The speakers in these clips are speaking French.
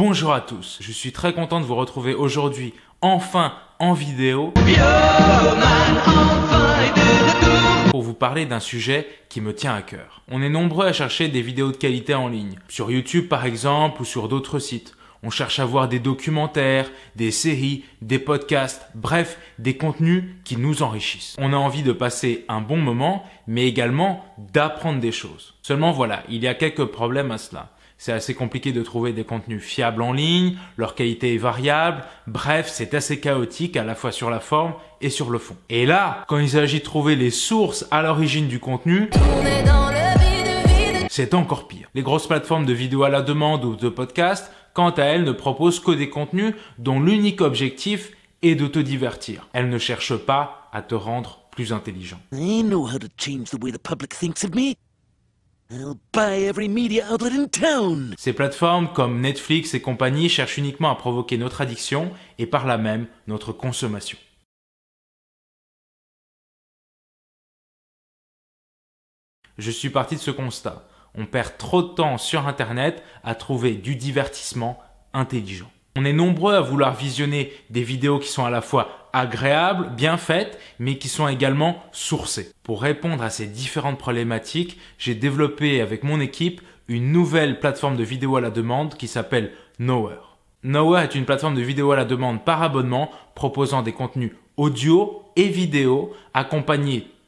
Bonjour à tous, je suis très content de vous retrouver aujourd'hui, enfin en vidéo, pour vous parler d'un sujet qui me tient à cœur. On est nombreux à chercher des vidéos de qualité en ligne, sur YouTube par exemple ou sur d'autres sites. On cherche à voir des documentaires, des séries, des podcasts, bref, des contenus qui nous enrichissent. On a envie de passer un bon moment, mais également d'apprendre des choses. Seulement voilà, il y a quelques problèmes à cela. C'est assez compliqué de trouver des contenus fiables en ligne, leur qualité est variable, bref, c'est assez chaotique à la fois sur la forme et sur le fond. Et là, quand il s'agit de trouver les sources à l'origine du contenu, c'est encore pire. Les grosses plateformes de vidéos à la demande ou de podcasts, quant à elles, ne proposent que des contenus dont l'unique objectif est de te divertir. Elles ne cherchent pas à te rendre plus intelligent. I know how to change the way the public thinks of me. I'll buy every media outlet in town. Ces plateformes comme Netflix et compagnie cherchent uniquement à provoquer notre addiction et par là même notre consommation. Je suis parti de ce constat. On perd trop de temps sur Internet à trouver du divertissement intelligent. On est nombreux à vouloir visionner des vidéos qui sont à la fois agréables, bien faites, mais qui sont également sourcées. Pour répondre à ces différentes problématiques, j'ai développé avec mon équipe une nouvelle plateforme de vidéos à la demande qui s'appelle Knower. Knower est une plateforme de vidéos à la demande par abonnement proposant des contenus audio et vidéo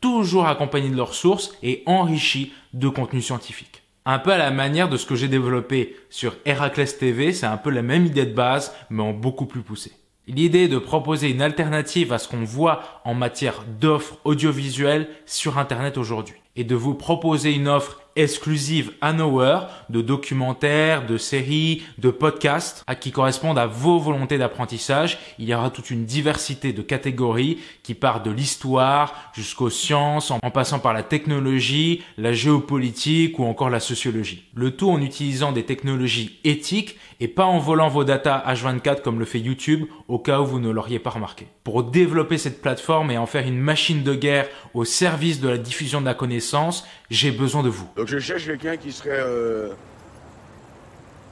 toujours accompagnés de leurs sources et enrichis de contenus scientifiques. Un peu à la manière de ce que j'ai développé sur Héraclès TV, c'est un peu la même idée de base, mais en beaucoup plus poussé. L'idée est de proposer une alternative à ce qu'on voit en matière d'offres audiovisuelles sur Internet aujourd'hui et de vous proposer une offre exclusive à Knower de documentaires, de séries, de podcasts qui correspondent à vos volontés d'apprentissage. Il y aura toute une diversité de catégories qui part de l'histoire jusqu'aux sciences, en passant par la technologie, la géopolitique ou encore la sociologie. Le tout en utilisant des technologies éthiques et pas en volant vos datas H24 comme le fait YouTube au cas où vous ne l'auriez pas remarqué. Pour développer cette plateforme et en faire une machine de guerre au service de la diffusion de la connaissance, j'ai besoin de vous. Donc je cherche quelqu'un qui serait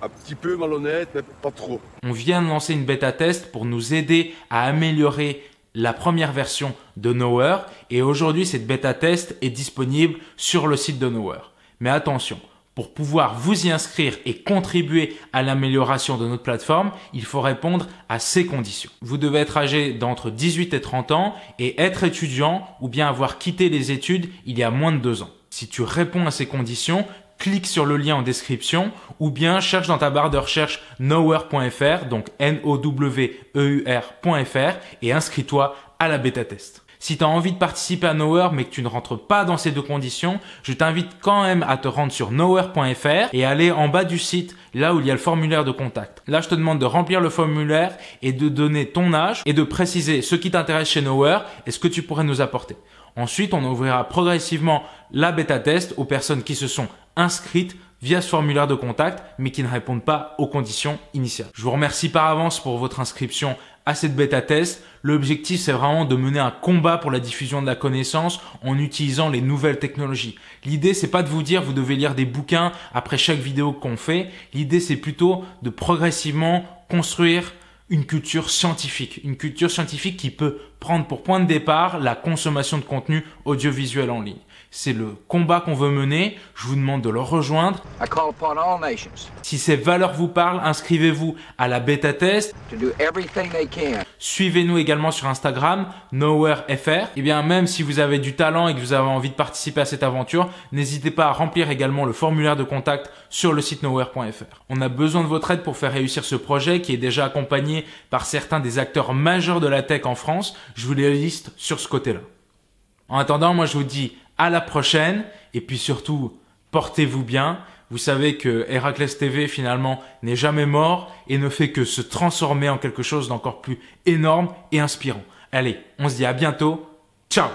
un petit peu malhonnête, mais pas trop. On vient de lancer une bêta test pour nous aider à améliorer la première version de Knower et aujourd'hui cette bêta test est disponible sur le site de Knower. Mais attention, pour pouvoir vous y inscrire et contribuer à l'amélioration de notre plateforme, il faut répondre à ces conditions. Vous devez être âgé d'entre 18 et 30 ans et être étudiant ou bien avoir quitté les études il y a moins de 2 ans. Si tu réponds à ces conditions, clique sur le lien en description ou bien cherche dans ta barre de recherche knower.fr, donc N-O-W-E-U-R.fr et inscris-toi à la bêta test. Si tu as envie de participer à Knower mais que tu ne rentres pas dans ces deux conditions, je t'invite quand même à te rendre sur knower.fr et aller en bas du site, là où il y a le formulaire de contact. Là, je te demande de remplir le formulaire et de donner ton âge et de préciser ce qui t'intéresse chez Knower et ce que tu pourrais nous apporter. Ensuite, on ouvrira progressivement la bêta test aux personnes qui se sont inscrites via ce formulaire de contact mais qui ne répondent pas aux conditions initiales. Je vous remercie par avance pour votre inscription à cette bêta test. L'objectif, c'est vraiment de mener un combat pour la diffusion de la connaissance en utilisant les nouvelles technologies. L'idée, c'est pas de vous dire vous devez lire des bouquins après chaque vidéo qu'on fait. L'idée, c'est plutôt de progressivement construire une culture scientifique qui peut prendre pour point de départ la consommation de contenu audiovisuel en ligne. C'est le combat qu'on veut mener. Je vous demande de le rejoindre. I call upon all nations Si ces valeurs vous parlent, inscrivez-vous à la bêta test. to do everything they can. Suivez-nous également sur Instagram, knower.fr. Et bien, même si vous avez du talent et que vous avez envie de participer à cette aventure, n'hésitez pas à remplir également le formulaire de contact sur le site knower.fr. On a besoin de votre aide pour faire réussir ce projet qui est déjà accompagné par certains des acteurs majeurs de la tech en France. Je vous les liste sur ce côté-là. En attendant, moi je vous dis à la prochaine et puis surtout, portez-vous bien. Vous savez que Héraclès TV finalement n'est jamais mort et ne fait que se transformer en quelque chose d'encore plus énorme et inspirant. Allez, on se dit à bientôt. Ciao!